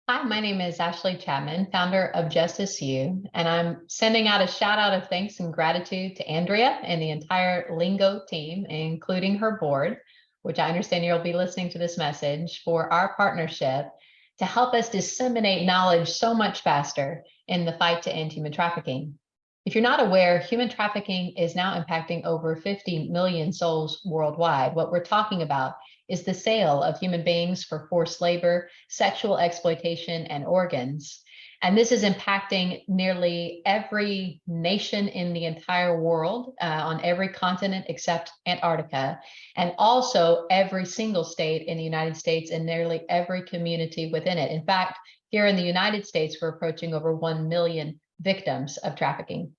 Hi, my name is Ashley Chapman, founder of Justice U, and I'm sending out a shout out of thanks and gratitude to Andrea and the entire Liiingo team, including her board, which I understand you'll be listening to this message, for our partnership to help us disseminate knowledge so much faster in the fight to end human trafficking. If you're not aware, human trafficking is now impacting over 50 million souls worldwide. What we're talking about is the sale of human beings for forced labor, sexual exploitation, and organs. And this is impacting nearly every nation in the entire world, on every continent except Antarctica, and also every single state in the United States and nearly every community within it. In fact, here in the United States, we're approaching over 1 million victims of trafficking.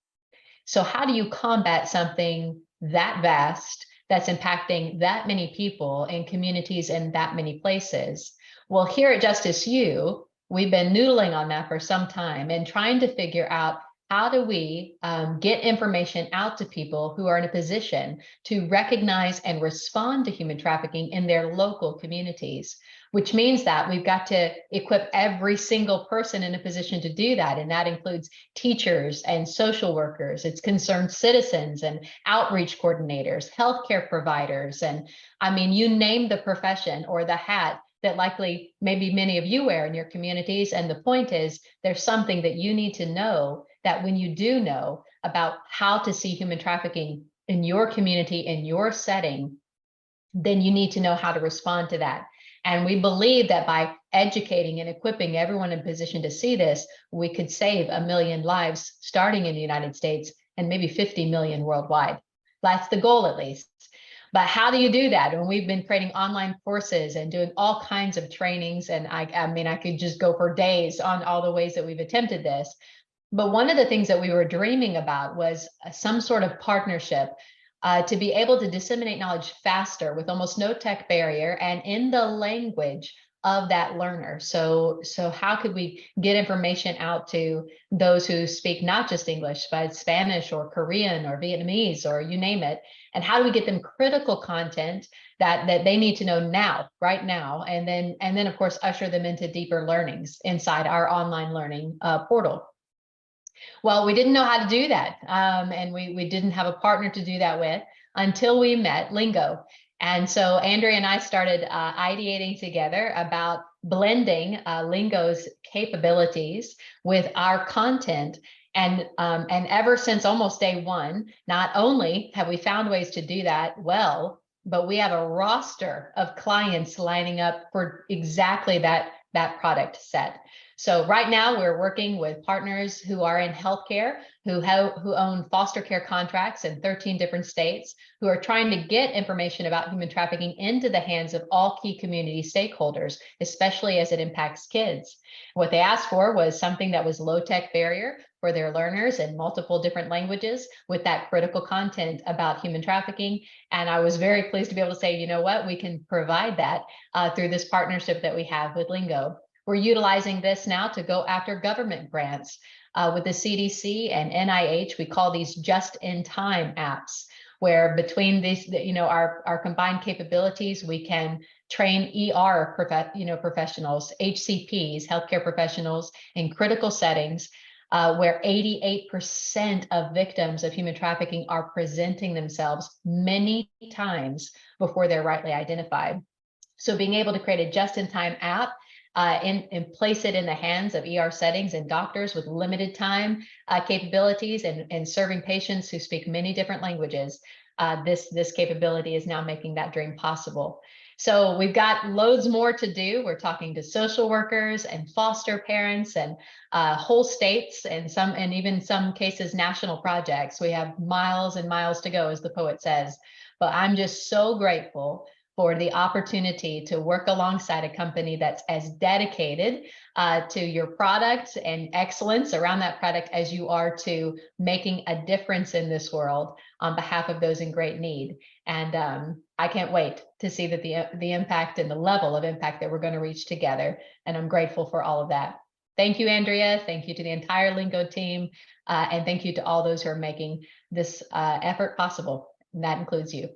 So how do you combat something that vast that's impacting that many people in communities in that many places? Well, here at Justice U, we've been noodling on that for some time and trying to figure out how do we get information out to people who are in a position to recognize and respond to human trafficking in their local communities, which means that we've got to equip every single person in a position to do that. And that includes teachers and social workers, it's concerned citizens and outreach coordinators, healthcare providers. And I mean, you name the profession or the hat that likely maybe many of you wear in your communities. And the point is, there's something that you need to know, that when you do know about how to see human trafficking in your community, in your setting, then you need to know how to respond to that. And we believe that by educating and equipping everyone in position to see this, we could save 1 million lives starting in the United States and maybe 50 million worldwide. That's the goal, at least. But how do you do that? And we've been creating online courses and doing all kinds of trainings. And I mean, I could just go for days on all the ways that we've attempted this. But one of the things that we were dreaming about was some sort of partnership to be able to disseminate knowledge faster with almost no tech barrier and in the language of that learner. So how could we get information out to those who speak not just English, but Spanish or Korean or Vietnamese or you name it? And how do we get them critical content that they need to know now, right now, and then of course usher them into deeper learnings inside our online learning portal? Well, we didn't know how to do that. And we didn't have a partner to do that with until we met Liiingo. And so Andrea and I started ideating together about blending Liiingo's capabilities with our content. And ever since almost day one, not only have we found ways to do that well, but we have a roster of clients lining up for exactly that product set. So right now we're working with partners who are in healthcare, who own foster care contracts in 13 different states, who are trying to get information about human trafficking into the hands of all key community stakeholders, especially as it impacts kids. What they asked for was something that was low tech barrier for their learners in multiple different languages with that critical content about human trafficking. And I was very pleased to be able to say, you know what, we can provide that through this partnership that we have with Liiingo. We're utilizing this now to go after government grants with the CDC and NIH. We call these just-in-time apps, where between these, our combined capabilities, we can train ER professionals, HCPs, healthcare professionals in critical settings, where 88% of victims of human trafficking are presenting themselves many times before they're rightly identified. So being able to create a just-in-time app and place it in the hands of ER settings and doctors with limited time capabilities and serving patients who speak many different languages, this capability is now making that dream possible. So we've got loads more to do. We're talking to social workers and foster parents and whole states and even some cases national projects. We have miles and miles to go, as the poet says. But I'm just so grateful for the opportunity to work alongside a company that's as dedicated to your product and excellence around that product as you are to making a difference in this world on behalf of those in great need. And I can't wait to see that the impact and the level of impact that we're going to reach together. And I'm grateful for all of that. Thank you, Andrea. Thank you to the entire Liiingo team. And thank you to all those who are making this effort possible. And that includes you.